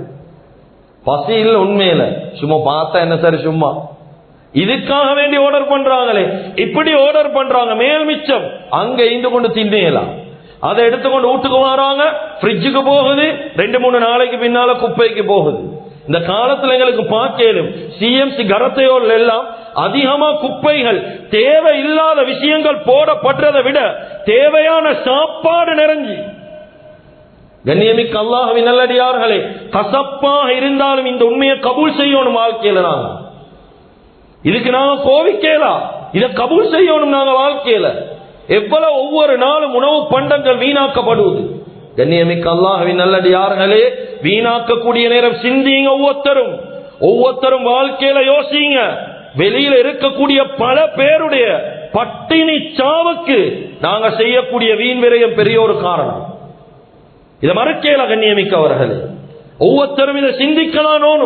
பசி இல்ல உண்மையில, சும்மா பார்த்தா என்ன சரி சும்மா இதுக்காக வேண்டி ஆர்டர் பண்றாங்களே. இப்படி ஆர்டர் பண்றாங்க, மேல் மிச்சம் அங்க இருந்து கொண்டு தின்னலாம். அதை எடுத்துக்கொண்டு வீட்டுக்கு வராங்க, ஃப்ரிட்ஜுக்கு போகுது, 2-3 நாளைக்கு பின்னால குப்பைக்கு போகுது. இந்த காலத்துல எங்களுக்கு பார்க்கலும் சிஎம்சி கரத்தையோல் எல்லாம் அதிகமா குப்பைகள், தேவையில்லாத விஷயங்கள் போடப்படுறதை விட தேவையான சாப்பாடு நிறைஞ்சி. கண்ணியமிக்க அல்லாஹ்வின் நல்லடியார்களே, கசப்பாக இருந்தாலும் இந்த உண்மையை கபூல் செய்யணும். வாழ்க்கையில நாங்க இதுக்கு நாங்க கோவிக்கலாம், இதை கபூல் செய்யணும். நாங்க வாழ்க்கையில எவ்வளவு ஒவ்வொரு நாளும் உணவு பண்டங்கள் வீணாக்கப்படுவது. கண்ணியமிக்க அல்லாஹ்வின் நல்லடியார்களே, வீணாக்கக்கூடிய நேரம் சிந்திங்க. ஒவ்வொருத்தரும் வாழ்க்கையில யோசிங்க. வெளியில இருக்கக்கூடிய பல பேருடைய பட்டினி சாவுக்கு நாங்க செய்யக்கூடிய வீண் விரயம் பெரிய ஒரு காரணம். இதை மறக்கல. கண்ணியமிக்கவர்களே, ஒவ்வொருத்தரும் இதை சிந்திக்கலாம்.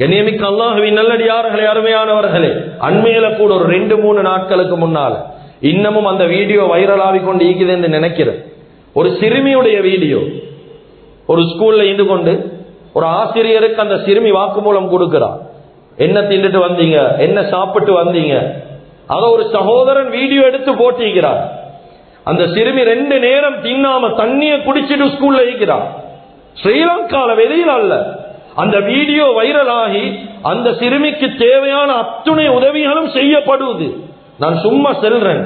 கண்ணியமிக்க அல்லாஹ்வின் நல்லடியார்களே, அருமையானவர்களே, அண்மையில கூட ஒரு 2-3 நாட்களுக்கு முன்னால இன்னமும் அந்த வீடியோ வைரலாகி கொண்டு இருக்குது என்று நினைக்கிறேன். ஒரு சிறுமியுடைய வீடியோ. ஒரு ஸ்கூல்ல இருந்து கொண்டு ஒரு ஆசிரியருக்கு அந்த சிறுமி வாக்குமூலம் கொடுக்கிறார். என்ன தின்னுட்டு வந்தீங்க, என்ன சாப்பிட்டு வந்தீங்க. அத ஒரு சகோதரன் வீடியோ எடுத்து போட்டிருக்கிறார். அந்த சிறுமி 2 நேரம் தின்னாம தண்ணிய குடிச்சிட்டு ஸ்கூல்ல இருக்கிறார். ஸ்ரீலங்கால வெளியில் அல்ல. அந்த வீடியோ வைரலாகி அந்த சிறுமிக்கு தேவையான அத்துணை உதவிகளும் செய்யப்படுவது. நான் சும்மா செல்றேன்.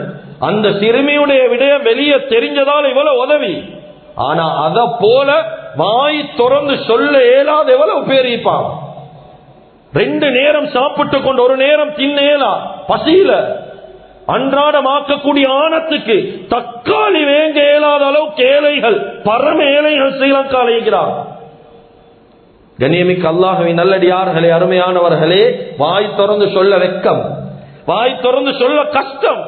அந்த சிறுமியுடைய விடயம் வெளியே தெரிஞ்சதால் இவ்வளவு உதவி. ஆனா அத போல வாய் திறந்து சொல்ல இயலாத எவ்வளவு பேர் இருப்பான். 2 நேரம் சாப்பிட்டு கொண்டு 1 நேரம் தின்னேலா பசியில அன்றாடமாக்கக்கூடிய ஆணத்துக்கு தக்காளி வேங்க இயலாத அளவுக்கு ஏழைகள், பரம ஏழைகள் ஸ்ரீலங்காவில் இருக்கிறார். கண்ணியமிக்க அல்லாஹ்வின் நல்லடியார்களே, அருமையானவர்களே, வாய் திறந்து சொல்ல வெட்கம், வாய் திறந்து சொல்ல கஷ்டம்.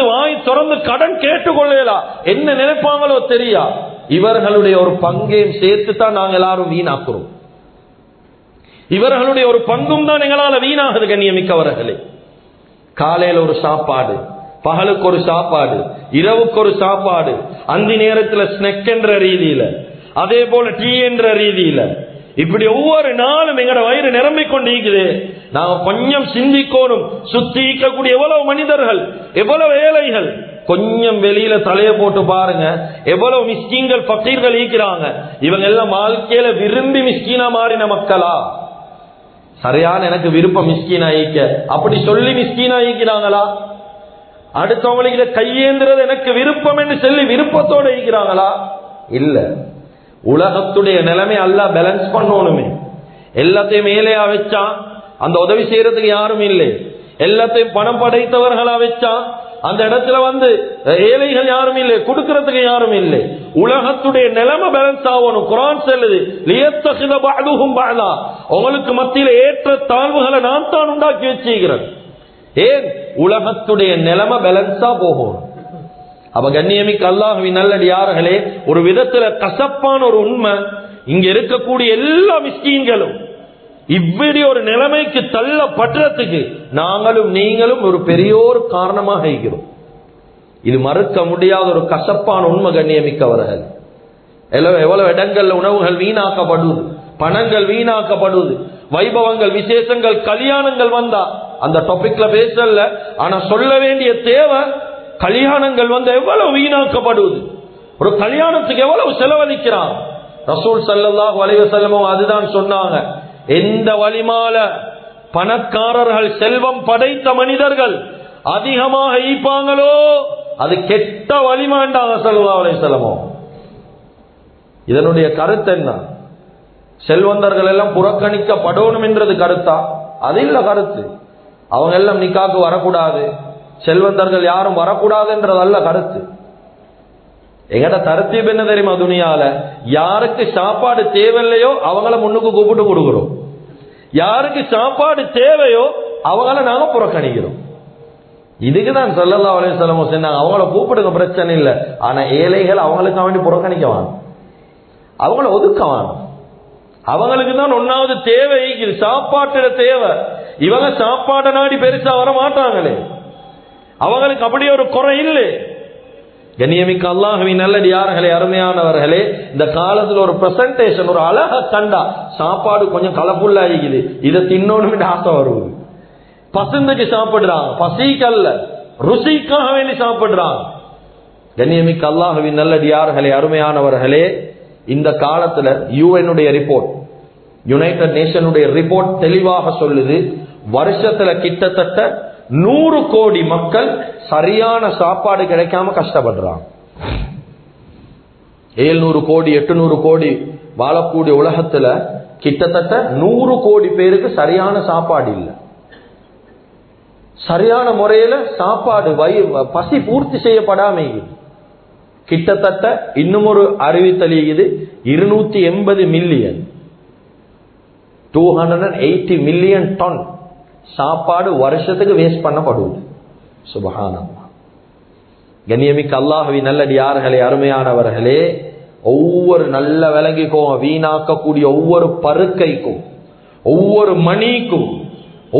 வாய் திறந்து கடன் கேட்டுக்கொள்ளலாம். என்ன நினைப்பாங்களோ தெரியா. இவர்களுடைய ஒரு பங்கையும் சேர்த்து தான் நாங்கள் எல்லாரும் வீணாக்குறோம். இவர்களுடைய ஒரு பங்கும் தான் எங்களால வீணாகுது. கண்ணியமிக்கவர்களே, காலையில் ஒரு சாப்பாடு, பகலுக்கு ஒரு சாப்பாடு, இரவுக்கு ஒரு சாப்பாடு, அந்தி நேரத்தில் ஸ்நெக் என்ற ரீதியில, அதே போல டீ என்ற ரீதியில, இப்படி ஒவ்வொரு நாளும் எங்கட வயிறு நிரம்பிக் கொண்டிருக்குது. நாங்க கொஞ்சம் சிந்திக்கணும். சுத்தி இருக்கக்கூடிய எவ்வளவு மனிதர்கள், எவ்வளவு ஏழைகள், கொஞ்சம் வெளியில தலைய போட்டு பாருங்க. எவ்வளவு மிஸ்கீன்கள், பக்கீர்கள் ஈக்கிறாங்க. இவங்க எல்லாம் வாழ்க்கையில விரும்பி மிஸ்கீனா மாறின மக்களா? சரியான எனக்கு விருப்பம் மிஸ்கீனா ஈக்க, அப்படி சொல்லி மிஸ்கீனா ஈக்கிறாங்களா? அடுத்தவங்களுக்கு கையேந்திரது எனக்கு விருப்பம் என்று சொல்லி விருப்பத்தோட ஈக்கிறாங்களா? இல்ல. உலகத்துடைய நிலைமை அல்லாஹ் பேலன்ஸ் பண்ணணுமே. எல்லாத்தையும் மேலேயா வச்சா அந்த உதவி செய்யறதுக்கு யாரும் இல்லை. எல்லாத்தையும் பணம் படைத்தவர்களா வச்சா அந்த இடத்துல ஏழைகள் யாரும் இல்லை, கொடுக்கறதுக்கு யாரும் இல்லை. உலகத்துடைய நிலைமை பேலன்ஸ் ஆகணும். குர்ஆன் சொல்லுது, லியத்தகித பஅதுஹும் பஅதா, உங்களுக்கு மத்தியில ஏற்ற தாழ்வுகளை நான் தான் உண்டாக்கி வச்சிருக்கிறேன். ஏன்? உலகத்துடைய நிலைமை பேலன்ஸா போகணும். அப்ப கண்ணியமிக்க அல்லாஹ்வின் நல்லடியார்களே, ஒரு விதத்துல கசப்பான ஒரு உண்மை, இங்க இருக்கக்கூடிய எல்லா மிஸ்கீன்களும் இப்படி ஒரு நிலைமைக்கு தள்ளப்படுறதுக்கு நாங்களும் நீங்களும் ஒரு பெரியோர் காரணமாக இருக்கிறோம். இது மறுக்க முடியாத ஒரு கசப்பான உண்மை. கண்ணியமிக்கவர்கள், எவ்வளவு இடங்கள்ல உணவுகள் வீணாக்கப்படுவது, பணங்கள் வீணாக்கப்படுவது, வைபவங்கள், விசேஷங்கள், கல்யாணங்கள் வந்தா அந்த டாபிக்ல பேசல. ஆனா சொல்ல வேண்டிய தேவை, கல்யாணங்கள் எவ்வளவு வீணாக்கப்படுவது, ஒரு கல்யாணத்துக்கு எவ்வளவு செலவழிக்கிறான். ரசூல் ஸல்லல்லாஹு அலைஹி வஸல்லம் அதுதான் சொன்னாங்க, எந்த வலிமால பணக்காரர்கள், செல்வம் படைத்த மனிதர்கள் அதிகமாக ஈப்பாங்களோ அது கெட்ட வலிமாண்டாங்க ஸல்லல்லாஹு அலைஹி வஸல்லம். இதனுடைய கருத்து என்ன? செல்வந்தர்கள் எல்லாம் புறக்கணிக்கப்படணும் என்றது கருத்தா? அது இல்ல கருத்து. அவங்க எல்லாம் நிக்காக்கு வரக்கூடாது, செல்வந்தர்கள் யாரும் வரக்கூடாது என்றதல்ல கருத்து. எங்கட தரத்தீப் என்ன தெரியுமா? துனியால யாருக்கு சாப்பாடு தேவையில்லையோ அவங்கள முன்னுக்கு கூப்பிட்டு கொடுக்கிறோம். யாருக்கு சாப்பாடு தேவையோ அவங்கள நாங்க புறக்கணிக்கிறோம். இதுக்குதான் ஸல்லல்லாஹு அலைஹி வஸல்லம் சொன்னாங்க, அவங்கள கூப்பிடுங்க பிரச்சனை இல்லை, ஆனா ஏழைகள் அவங்களுக்கு வேண்டி புறக்கணிக்கவான், அவங்கள ஒதுக்கவான். அவங்களுக்கு தான் ஒன்னாவது தேவை, சாப்பாட்டுல தேவை. இவங்க சாப்பாடு நாடி பெருசா வர மாட்டாங்களே, அவங்களுக்கு அப்படி ஒரு குறை இல்லை. கண்ணியமிக்க அல்லாஹ்வின் நல்லடியார்களே, அருமையானவர்களே, இந்த காலத்துல ஒரு பிரசன்டேஷன், ஒரு அழகா கண்டா சாப்பாடு கொஞ்சம் கலப்புல்லா இருக்குது, இதை தின்னோன்னு ஆசை வருவது. பசந்துக்கு சாப்பிடுறாங்க, பசிக்கல்ல, ருசிக்காக வேண்டி சாப்பிடுறாங்க. கண்ணியமிக்க அல்லாஹ்வின் நல்லடியார்களே, அருமையானவர்களே, இந்த காலத்துல யுஎன்னுடைய ரிப்போர்ட், யுனைடெட் நேஷனுடைய ரிப்போர்ட் தெளிவாக சொல்லுது, வருஷத்துல கிட்டத்தட்ட 100 கோடி மக்கள் சரியான சாப்பாடு கிடைக்காம கஷ்டப்படுறாங்க. 700 கோடி 800 கோடி வாழக்கூடிய உலகத்துல கிட்டத்தட்ட 100 கோடி பேருக்கு சரியான சாப்பாடு இல்லை. சரியான முறையில சாப்பாடு பசி பூர்த்தி செய்யப்படாம கிட்டத்தட்ட இன்னும் ஒரு அறிவித்தல் 280 மில்லியன் 280 மில்லியன் டன் சாப்பாடு வருஷத்துக்கு வேஸ்ட் பண்ணப்படுவது. சுப்ஹானல்லாஹ். கண்ணியமிக்க அல்லாஹ்வின் நல்லடியார்களே, அருமையானவர்களே, ஒவ்வொரு நல்ல விலங்கிக்கும் வீணாக்கக்கூடிய ஒவ்வொரு பருக்கைக்கும் ஒவ்வொரு மணிக்கும்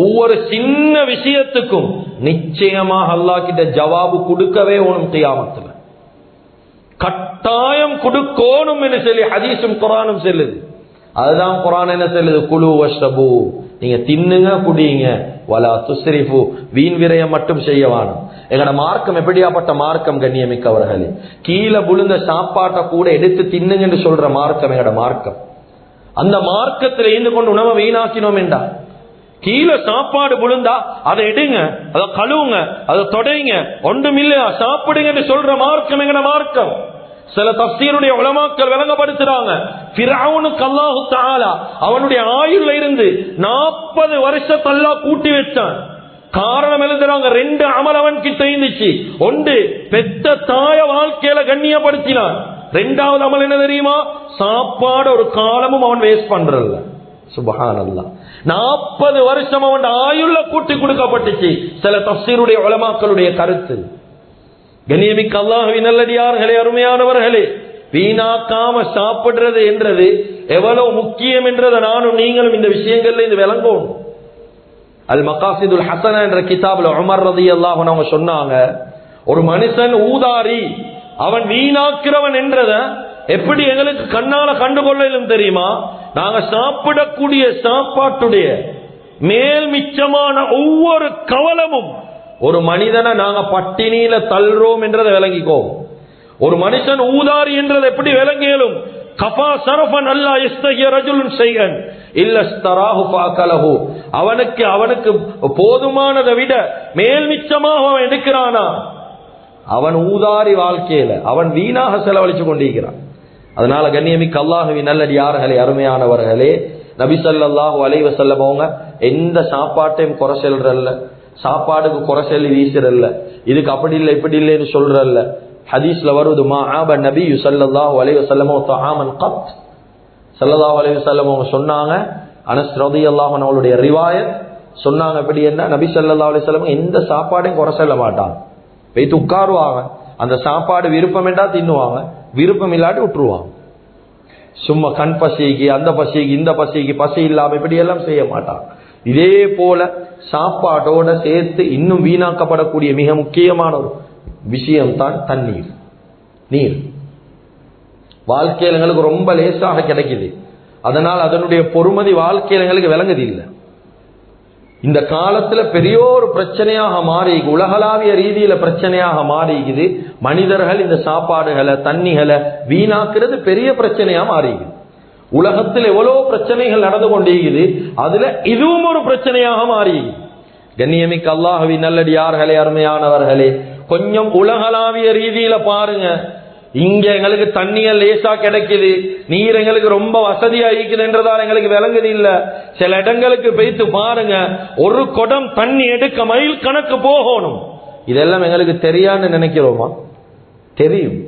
ஒவ்வொரு சின்ன விஷயத்துக்கும் நிச்சயமாக அல்லாஹ் கிட்ட ஜவாபு கொடுக்கவே ஓணும். கியாமத்துல கட்டாயம் கொடுக்கணும் என்று சொல்லி ஹதீஸும் குர்ஆனும் சொல்லுது. அதுதான் குர்ஆன் என்ன சொல்லுது? குலு வஷ்ரபு, நீங்க தின்னுங்க குடிங்க, வலா துஸ்ரிஃபு, வீண் விரயம் மட்டும் செய்ய வேணும். எங்கட மார்க்கம் எப்படியாப்பட்ட மார்க்கம் கண்ணியமிக்கவர்களே, கீழே விழுந்த சாப்பாட்டை கூட எடுத்து தின்னுங்க என்று சொல்ற மார்க்கம் எங்கட மார்க்கம். அந்த மார்க்கத்தில் இருந்து கொண்டு உணவை வீணாக்கினோம் என்றா, கீழே சாப்பாடு விழுந்தா அதை எடுங்க, அதை கழுவுங்க, அதை தொடைங்க, ஒன்றும் இல்லையா சாப்பிடுங்க என்று சொல்ற மார்க்கம் எங்கட மார்க்கம். சில தஃசீருடைய உலமாக்கள் விளங்கப்படுத்துறாங்க, ஃபிரௌனுக்கு அல்லாஹ் தஆலா அவனுடைய ஆயுள்ல இருந்து 40 வருஷத்தை அல்லாஹ் கூட்டி வச்சான். காரணம் எழுதுறாங்க, 2 அமல் அவன் கிட்ட இருந்துச்சு. ஒன்று, பெத்த தாய வாழ்க்கையில கண்ணியப்படுத்தினான். 2வது அமல் என்ன தெரியுமா? சாப்பாடு ஒரு காலமும் அவன் வேஸ்ட் பண்றல்ல. சுப்ஹானல்லாஹ், 40 வருஷம் அவன் ஆயுள்ல கூட்டி கொடுக்கப்பட்டுச்சு. சில தஃசீருடைய உலமாக்களுடைய கருத்து. கண்ணியமிக்க அல்லாஹ்வின் நல்லடியார்களே, அருமையானவர்களே, வீணாக்காம சாப்பிடுறது என்றது எவ்வளவு முக்கியம் என்றதை நானும் நீங்களும் இந்த விஷயங்கள்ல இந்த விளங்கணும். அல் மகாசிதுல் ஹசனா என்ற கிதாபுல உமர் ரலியல்லாஹு அன்ஹு அவங்க சொன்னாங்க, ஒரு மனுஷன் ஊதாரி, அவன் வீணாக்கிறவன் என்றத எப்படி எங்களுக்கு கண்ணால கண்டுகொள்ளும் தெரியுமா? நாங்க சாப்பிடக்கூடிய சாப்பாட்டுடைய மேல் மிச்சமான ஒவ்வொரு கவலமும் ஒரு மனிதனை நாங்க பட்டினியில தள்ளுறோம் என்றதை விளங்கிக்கோ. ஒரு மனுஷன் ஊதாரி என்றதை எப்படி விளங்கியலும்? கஃபா சரஃபன் அல்லா யஸ்தஹி ரஜுலுன் ஷைஅன் இல்ல ஸ்தராஹு ஃபஅகலஹு, அவனுக்கு போதுமானதை விட மேல் மிச்சமாக அவன் எடுக்கிறானா, அவன் ஊதாரி வாழ்க்கையில அவன் வீணாக செலவழிச்சு கொண்டிருக்கிறான். அதனால கண்ணியமிக்க அல்லாஹ்வின் நல்லடியார்களே, அருமையானவர்களே, நபி ஸல்லல்லாஹு அலைஹி வஸல்லம் அவங்க எந்த சாப்பாட்டையும் குறை சொல்றல்ல, சாப்பாடுக்கு குறை சொல்லி வீசுறல்ல, இதுக்கு அப்படி இல்லை இப்படி இல்லைன்னு சொல்றல்ல. ஹதீஸ்ல வருது, மா ஆப நபி ஸல்லல்லாஹு அலைஹி வஸல்லம் தஆமன் கத். ஸல்லல்லாஹு அலைஹி வஸல்லம் அவங்க சொன்னாங்க, அனஸ் ரலியல்லாஹு அன்ஹு அவருடைய ரிவாயத் சொன்னாங்க, எப்படி என்ன, நபி ஸல்லல்லாஹு அலைஹி வஸல்லம் எந்த சாப்பாடையும் குறை சொல்ல மாட்டாங்க. போய் உட்காருவாங்க, அந்த சாப்பாடு விருப்பம் என்றா தின்னுவாங்க, விருப்பம் இல்லாட்டி விட்டுருவாங்க. சும்மா கண் பசிக்கு, அந்த பசிக்கு, இந்த பசிக்கு, பசி இல்லாம இப்படி எல்லாம் செய்ய மாட்டாங்க. இதே போல சாப்பாட்டோட சேர்த்து இன்னும் வீணாக்கப்படக்கூடிய மிக முக்கியமான ஒரு விஷயம் தான் தண்ணீர். நீர் வாழ்க்கையில் எங்களுக்கு ரொம்ப லேசாக கிடைக்குது, அதனால் அதனுடைய பொறுமதி வாழ்க்கையில் எங்களுக்கு விளங்குது இல்லை. இந்த காலத்துல பெரிய ஒரு பிரச்சனையாக மாறி, உலகளாவிய ரீதியில பிரச்சனையாக மாறிக்குது. மனிதர்கள் இந்த சாப்பாடுகளை தண்ணிகளை வீணாக்குறது பெரிய பிரச்சனையா மாறிக்குது. உலகத்தில் எவ்வளவு பிரச்சனைகள் நடந்து கொண்டிருக்குது, அதுல இதுவும் ஒரு பிரச்சனையாக மாறி. கண்ணியமிக்க அல்லாஹ்வின் நல்லடியார்களே, அருமையானவர்களே, கொஞ்சம் உலகளாவிய ரீதியில பாருங்க. இங்க எங்களுக்கு தண்ணிய லேசா கிடைக்குது, நீர் எங்களுக்கு ரொம்ப வசதியா இருக்குதுன்றதால எங்களுக்கு விளங்குது இல்ல. சில இடங்களுக்கு போய்த்து பாருங்க, ஒரு குடம் தண்ணி எடுக்க மைல் கணக்கு போகணும். இதெல்லாம் எங்களுக்கு தெரியான்னு நினைக்கிறோமா? தெரியும்.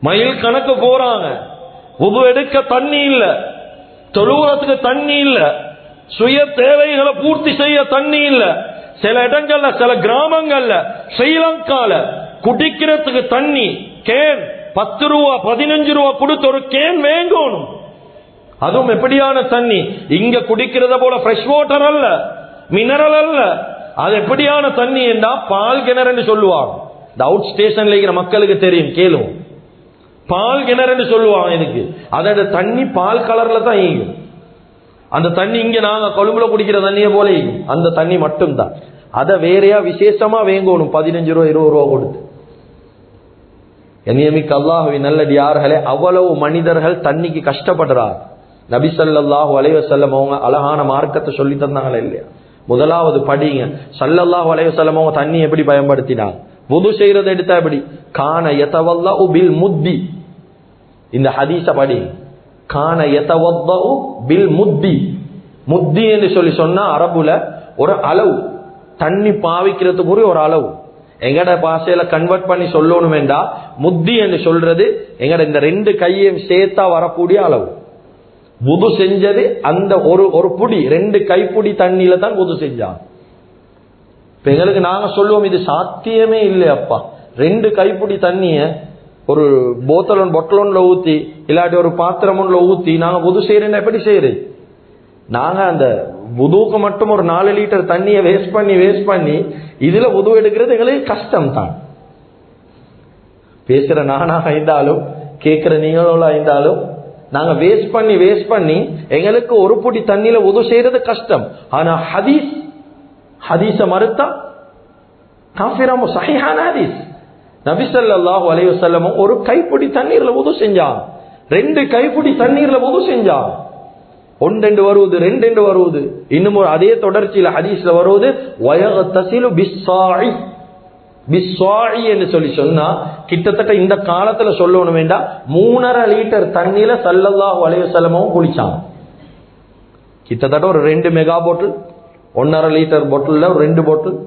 மைல் கணக்கு போறாங்க, உது எடுக்க தண்ணி இல்ல, தொழுவத்துக்கு தண்ணி இல்ல, சுய தேவைகளை பூர்த்தி செய்ய தண்ணி இல்ல. சில இடங்கள்ல, சில கிராமங்கள்ல, ஸ்ரீலங்கால குடிக்கிறதுக்கு தண்ணி கேன் 10 ரூபா 15 ரூபா கொடுத்து ஒரு கேன் வேங்கணும். அதுவும் எப்படியான தண்ணி? இங்க குடிக்கிறத போல ஃப்ரெஷ் வாட்டர் அல்ல, மினரல் அல்ல. அது எப்படியான தண்ணி என்றா பால் கிணறு சொல்லுவாங்க. இந்த அவுட் ஸ்டேஷன்ல இருக்கிற மக்களுக்கு தெரியும், கேளும். பால் கிணறு சொல்லுவாங்க இதுக்கு. அதோட தண்ணி பால் கலர்ல தான் ஈகும். அந்த தண்ணி இங்க நாங்க கொழும்புல குடிக்கிற தண்ணியை போல ஈகும். அந்த தண்ணி மட்டும் தான். அதை வேறையா விசேஷமா வேங்கணும், 15 ரூபா 20 ரூபா கொடுத்து. கண்ணியமிக்க அல்லாஹ்வின் நல்லடியார்களே, அவ்வளவு மனிதர்கள் தண்ணிக்கு கஷ்டப்படுறார். நபி ஸல்லல்லாஹு அலைஹி வஸல்லம் அவங்க அழகான மார்க்கத்தை சொல்லி தந்தாங்களா இல்லையா? முதலாவது படிங்க, ஸல்லல்லாஹு அலைஹி வஸல்லம் அவங்க தண்ணி எப்படி பயன்படுத்தினாங்க? வுது செய்யறது எடுத்தா எப்படி? கான யதவல்லு பில் முத்தி. இந்த ஹதீஸ படி, கான யதவல்லு பில் முத்தி. முத்தி என்று சொல்லி சொன்னா அரபுல ஒரு அளவு, தண்ணி பாவிக்கிறதுக்குரிய ஒரு அளவு. எங்கட பாஷையில கன்வெர்ட் பண்ணி சொல்லணும் வேண்டா, முத்தி என்று சொல்றது எங்கட இந்த 2 கையையும் சேர்த்தா வரக்கூடிய அளவு. வுது செஞ்சது அந்த ஒரு புடி, 2 கைப்புடி தண்ணியில தான் வுது செஞ்சாங்க. இப்ப எங்களுக்கு நாங்க சொல்லுவோம், இது சாத்தியமே இல்லை அப்பா, 2 கைப்புடி தண்ணிய ஒரு பொட்டலோன்ல ஊத்தி இல்லாட்டி ஒரு பாத்திரம் ஒன்றுல ஊத்தி நாங்க வுது செய்யறேன்னா எப்படி செய்யறது? நாங்க அந்த வுதுக்கு மட்டும் ஒரு 4 லிட்டர் தண்ணியை வேஸ்ட் பண்ணி இதுல வுது எடுக்கிறது எங்களுக்கு கஷ்டம் தான். பேசுற நானாக இருந்தாலும் கேட்கிற நீங்களோட இருந்தாலும் நாங்க வேஸ்ட் பண்ணி எங்களுக்கு ஒரு பொடி தண்ணியில வுது செய்யறது கஷ்டம். ஆனா ஹதீஸ மறுத்தா காஃபிராமோ சஹீஹான ஹதீஸ். நபி ஸல்லல்லாஹு அலைஹி வஸல்லம் ஒரு கைப்பிடி தண்ணீர்ல வுது செஞ்சாங்க, 2 கைப்பிடி தண்ணீர்ல வுது செஞ்சாங்க. 1 வருவது 2 வருவது. இன்னும் அதே தொடர்ச்சியில ஹதீஸ்ல வருவது வயகதசிலு பிஸ்ஸாஇ என்று சொல்லி சொன்னா கிட்டத்தட்ட இந்த காலத்துல சொல்லணும் வேண்டாம் 3.5 லிட்டர் தண்ணியில ஸல்லல்லாஹு அலைஹி வஸல்லம் குளிச்சாங்க. கிட்டத்தட்ட ஒரு 2 மெகா பாட்டில், 1.5 லிட்டர் பாட்டில், 2 பாட்டில்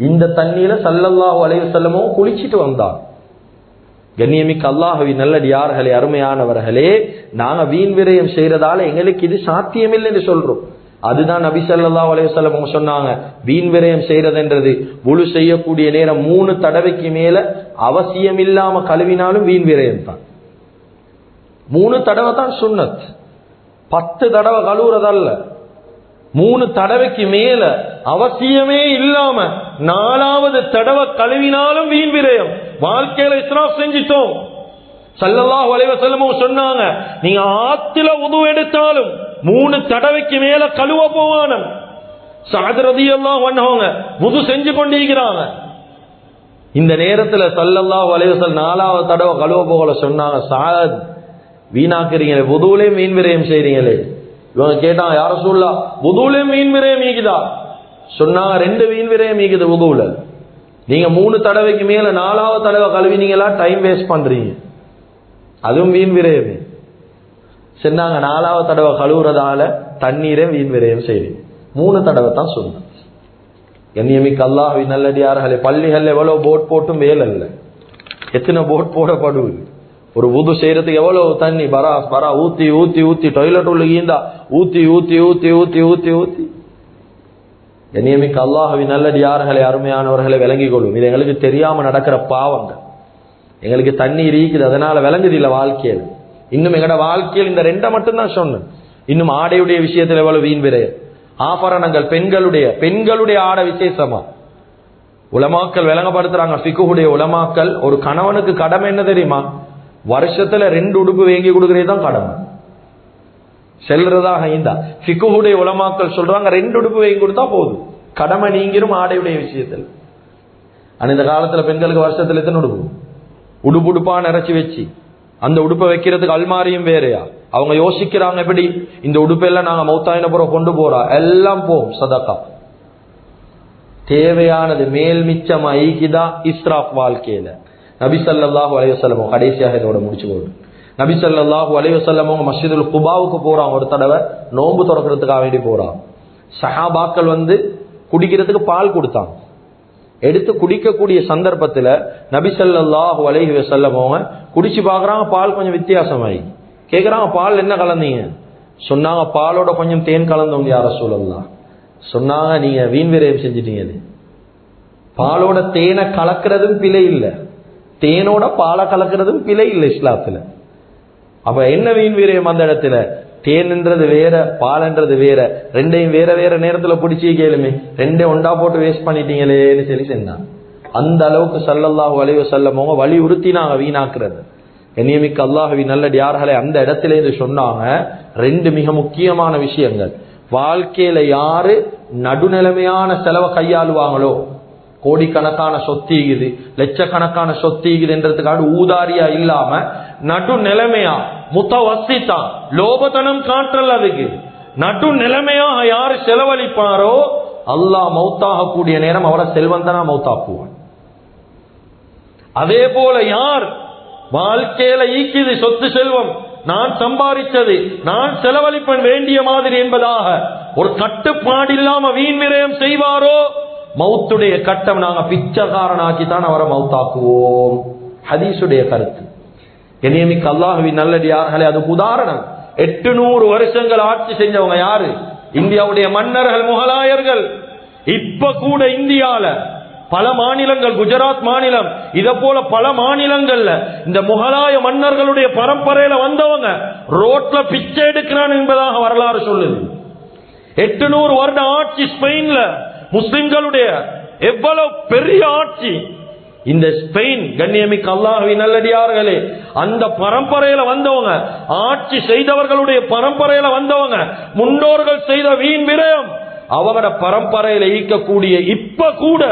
இந்த தண்ணியில ஸல்லல்லாஹு அலைஹி வஸல்லம் குளிச்சிட்டு வந்தார். கண்ணியமிக்க அல்லாஹ்வின் நல்லடியார்களே, அருமையானவர்களே, நாங்க வீண் விரயம் செய்யறதால எங்களுக்கு இது சாத்தியமில்லை என்று சொல்றோம். அதுதான் நபி ஸல்லல்லாஹு அலைஹி வஸல்லம் சொன்னாங்க, வீண் விரயம் செய்யறதுன்றது வுளு செய்யக்கூடிய நேரம் 3 தடவைக்கு மேல அவசியம் இல்லாம கழுவினாலும் வீண் விரயம் தான். 3 தடவை தான் சுன்னத், 10 தடவை கழுவுறதல்ல. 3 தடவைக்கு மேல அவசியமே இல்லாம 4வது தடவை கழுவினாலும் வீண் விரயம். வாழ்க்கையில இஸ்ராஃப் செஞ்சிட்டோம். ஸல்லல்லாஹு அலைஹி வஸல்லம் சொன்னாங்க, நீங்க ஆத்துல வுது எடுத்தாலும் 3 தடவைக்கு மேல கழுவ போவானம். சஅத் ரலியல்லாஹு அன்ஹு வுது செஞ்சு கொண்டிருக்கிறாங்க. இந்த நேரத்துல ஸல்லல்லாஹு அலைஹி வஸல்லம் 4வது தடவை கழுவ போகல சொன்னாங்க, சஅத் வீணாக்குறீங்களே, வுதுவிலே மீன் விரயம் செய்றீங்களே. இவங்க கேட்டாங்க, யா ரசூலுல்லாஹ் வுதுவிலே மீன் விரயம் ஈகுதா? சொன்னாங்க, 2 மீன் விரயம் ஈகுது வுதுவுல. நீங்க 3 தடவைக்கு மேல 4வது தடவை கழுவினீங்களா, டைம் வேஸ்ட் பண்றீங்க, அதுவும் வீண் விரயமே. சொன்னாங்க, 4வது தடவை கழுவுறதால தண்ணீரை வீண் விரயம் செய்றீங்க. 3 தடவை தான் சொன்னாங்க. கண்ணியமிக்க அல்லாஹ்வின் நல்லடியார்களே, பள்ளிகள் எவ்வளவு போட் போட்டும் வேலை இல்லை. எத்தனை போட் போடப்படுவது? ஒரு வுது செய்யறதுக்கு எவ்வளவு தண்ணி பரா ஊத்தி டாய்லெட் உள்ள ஈந்தா ஊத்தி. கண்ணியமிக்க அல்லாஹ்வின் நல்லடியார்களே, அருமையானவர்களை விளங்கிக் கொள்ளும். இது எங்களுக்கு தெரியாம நடக்கிற பாவங்கள். எங்களுக்கு தண்ணீர் இருக்குது, அதனால விளங்குது இல்ல வாழ்க்கையில். இன்னும் எங்கட வாழ்க்கையில் இந்த 2 மட்டும்தான் சொன்னேன். இன்னும் ஆடையுடைய விஷயத்தில் எவ்வளவு வீண் விரயம். ஆபரணங்கள், பெண்களுடைய ஆடை விசேஷமா உலமாக்கள் விளங்கப்படுத்துறாங்க. ஃபிக்ஹுடைய உலமாக்கள், ஒரு கணவனுக்கு கடமை என்ன தெரியுமா? வருஷத்துல 2 உடுப்பு வாங்கி கொடுக்கறது தான் கடமை. செல்றதாக இருந்தா ஃபிக்ஹுடைய உலமாக்கள் சொல்றாங்க, 2 உடுப்பு வாங்கி கொடுத்தா போதும், கடமை நீங்கிரும் ஆடையுடைய விஷயத்தில். ஆனா இந்த காலத்துல பெண்களுக்கு வருஷத்துல எத்தனை உடுப்பா நிறைச்சி வச்சு அந்த உடுப்பை வைக்கிறதுக்கு அல்மாரியும் வேறையா. அவங்க யோசிக்கிறாங்க, எப்படி இந்த உடுப்பெல்லாம் நாங்க மௌத்தாயின புறம் கொண்டு போறா, எல்லாம் போம் சதகா. தேவையானது மேல் மிச்சமா ஈக்கிதா இஸ்ராஃப் வாழ்க்கையில. நபி ஸல்லல்லாஹு அலைஹி வஸல்லம் கடைசியாக இதோட முடிச்சு போடு. நபி ஸல்லல்லாஹு அலைஹி வஸல்லம் மஸ்ஜிதுல் குபாவுக்கு போறாங்க. ஒரு தடவை நோன்பு திறக்கிறதுக்காக வேண்டி போறாங்க. சஹாபாக்கள் குடிக்கிறதுக்கு பால் கொடுத்தாங்க. எடுத்து குடிக்கக்கூடிய சந்தர்ப்பத்துல நபி ஸல்லல்லாஹு அலைஹி வஸல்லம் குடிச்சு பாக்குறாங்க, பால் கொஞ்சம் வித்தியாசமாயி. கேக்குறாங்க, பால் என்ன கலந்தீங்க? சொன்னாங்க, பாலோட கொஞ்சம் தேன் கலந்தோம் யா ரசூலல்லாஹ். சொன்னாங்க, நீங்க வீண் விரயம் செஞ்சிட்டீங்க. பாலோட தேனை கலக்கிறதும் பிழை இல்லை, தேனோட பாலை கலக்கிறதும் பிழை இல்லை இஸ்லாத்துல. அப்ப என்ன வீண் விரயம் அந்த இடத்துல? தேன்ன்றது வேற, பால்ன்றது வேற, 2ஐயும் வேற வேற நேரத்துல பிடிச்சி கேளுமே, 2ஐயும் ஒண்டா போட்டு வேஸ்ட் பண்ணிட்டீங்களேன்னு சொல்லி சொன்னாங்க. அந்த அளவுக்கு ஸல்லல்லாஹு அலைஹி வஸல்லம் வலியுறுத்தினாங்க வீணாக்குறது. கண்ணியமிக்க அல்லாஹ்வின் நல்லடியார்களே, அந்த இடத்துல இது சொன்னாங்க 2 மிக முக்கியமான விஷயங்கள். வாழ்க்கையில யாரு நடுநிலைமையான செலவை கையாளுவாங்களோ, கோடிக்கணக்கான சொத்தீகுது, லட்சக்கணக்கான சொத்தீகுது என்றதுக்காக ஊதாரியா இல்லாம நடு நிலைமையா முத்தவசித்தா லோபத்தனம் காற்றல், அதுக்கு நடு நிலைமையா யாரு செலவழிப்பாரோ அல்லாஹ் மௌத்தாக கூடிய நேரம் அவரை செல்வந்தனா மௌத்தாக்குவான். அதே போல யார் வாழ்க்கையில ஈக்கிது சொத்து செல்வம், நான் சம்பாதிச்சது நான் செலவழிப்பன் வேண்டிய மாதிரி என்பதாக ஒரு கட்டுப்பாடு இல்லாம வீண் விரயம் செய்வாரோ, மௌத்துடைய கட்டம் நாங்க பிச்சைக்காரனாக்கித்தான் அவரை மௌத்தாக்குவோம். ஹதீஸுடைய கருத்து. கண்ணியமிக்க அல்லாஹ்வின் நல்லடியார்களே, அதுக்கு உதாரணம் 800 வருஷங்கள் ஆட்சி செஞ்சவங்க யாரு? இந்தியாவுடைய மன்னர்கள், முகலாயர்கள். இப்ப கூட இந்தியால பல மாநிலங்கள், குஜராத் மாநிலம், இத போல பல மாநிலங்கள்ல இந்த முகலாய மன்னர்களுடைய பரம்பரையில வந்தவங்க ரோட்ல பிச்சை எடுக்கிறான் என்பதாக வரலாறு சொல்லுது. 800 வருட ஆட்சி ஸ்பெயின்ல முஸ்லிம்களுடைய எவ்வளவு பெரிய ஆட்சி. இந்த ஸ்பெயின் கண்ணியமிக்க அல்லாஹ்வின் நல்லடியார்களே, அந்த பரம்பரையில வந்தவங்க, ஆட்சி செய்தவர்களுடைய பரம்பரையில வந்தவங்க, முன்னோர்கள் செய்த வீண் விரயம் அவங்களோட பரம்பரையில ஈக்கக்கூடிய இப்ப கூட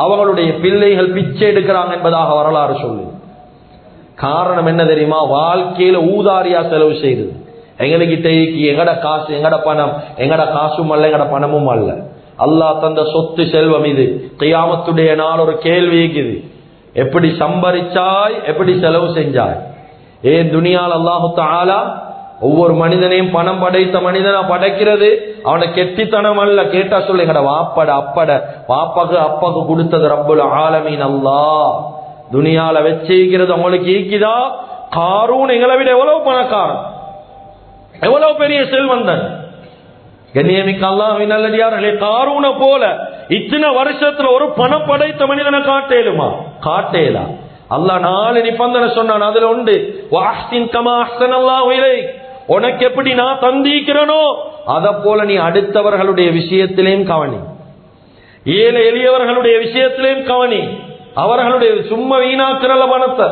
அவங்களுடைய பிள்ளைகள் பிச்சை எடுக்கிறாங்க என்பதாக வரலாறு சொல்லு. காரணம் என்ன தெரியுமா? வாழ்க்கையில ஊதாரியா செலவு செய்து. எங்ககிட்ட எங்கட காசு, எங்கட பணம், எங்கட காசும் அல்ல, எங்கட பணமும் அல்ல. அல்லாஹ் தந்த சொத்து செல்வம் இது. கியாமத்துடைய நாள் ஒரு கேள்வி இருக்குது, எப்படி சம்பரிச்சாய், எப்படி செலவு செஞ்சாய்? ஏன் துனியால் அல்லாஹு தஆலா ஒவ்வொரு மனிதனையும் பணம் படைத்த மனிதனா படைக்கிறது அவனை கெட்டித்தனம் அல்ல. கேட்டா சொல்லு, எங்கட வாப்பட அப்பட பாப்பாக்கு அப்பாக்கு கொடுத்தது ரப்புல் ஆலமீன் அல்லாஹ். துனியால வச்சிருக்கிறது அவங்களுக்கு ஈக்கிதா? காரூன் எங்களை விட எவ்வளவு பணக்காரன், எவ்வளவு பெரிய செல்வந்தன். கண்ணியமிக்க அல்லாஹ்வின் நல்லடியார்களே, காரூன போல இத்தனை வருஷத்துல ஒரு பணம் படைத்த மனிதனை காட்டேலுமா? காட்டேலா. அல்லாஹ் 4 நிபந்தனை சொன்னான். அதுல உண்டு, வஹ்சின் கமா அஹ்ஸனல்லாஹு இலைக், உனக்கு எப்படி நான் தந்திக்கிறனோ அத போல நீ அடுத்தவர்களுடைய விஷயத்திலேயும் கவனி, ஏழை எளியவர்களுடைய விஷயத்திலேயும் கவனி. அவர்களுடைய சும்மா வீணாக்குறல பணத்தை.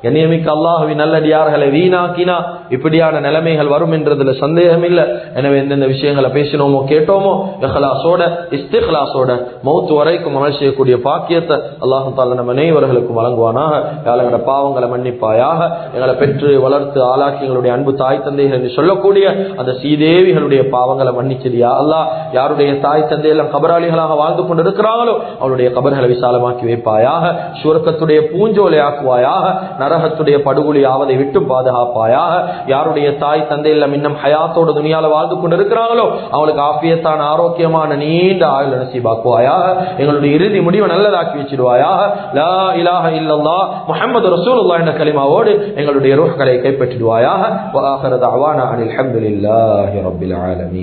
கண்ணியமிக்க அல்லாஹ்வின் நல்லடியார்களை வீணாக்கினா இப்படியான நிலைமைகள் வரும் என்றதுல சந்தேகம் இல்லை. எனவே எந்தெந்த விஷயங்களை பேசினோமோ கேட்டோமோ இஹ்லாஸோட இஸ்திக்லாஸோட மௌத் வரைக்கும் அமல் செய்யக்கூடிய பாக்கியத்தை அல்லாஹ் தஆலா நம்ம அனைவர்களுக்கும் வழங்குவானாக. எங்களோட பாவங்களை மன்னிப்பாயாக. எங்களை பெற்று வளர்த்து ஆளாக்கி எங்களுடைய அன்பு தாய் தந்தைகள் என்று சொல்லக்கூடிய அந்த சீதேவிகளுடைய பாவங்களை மன்னிச்சிரியா அல்லாஹ். யாருடைய தாய் தந்தையெல்லாம் கபராளிகளாக வாழ்ந்து கொண்டிருக்கிறாங்களோ அவருடைய கபர்களை விசாலமாக்கி வைப்பாயாக. சுவர்க்கத்துடைய பூஞ்சோலை ஆக்குவாயாக. நரகத்துடைய படுகொலி ஆவதை விட்டு பாதுகாப்பாயாக. யாருடைய தாய் தந்தை எல்லாம் இன்னும் ஹயாத்தோட துனியால வாழ்ந்து கொண்டிருக்கிறாங்களோ அவளுக்கு ஆஃபியத்தான ஆரோக்கியமான நீண்ட ஆயுள் நசீபாக்குவாயாக. எங்களுடைய இறுதி முடிவை நல்லதாக்கி வச்சிடுவாயாக. லா இலாஹ இல்லல்லாஹ் முஹம்மது ரசூலுல்லாஹ் என்ற கலிமாவோடு எங்களுடைய ரூஹ்களை கைப்பற்றிடுவாயாக. வ ஆகிரு தஅவானா அனில் ஹம்துலில்லாஹி ரப்பில் ஆலமீன்.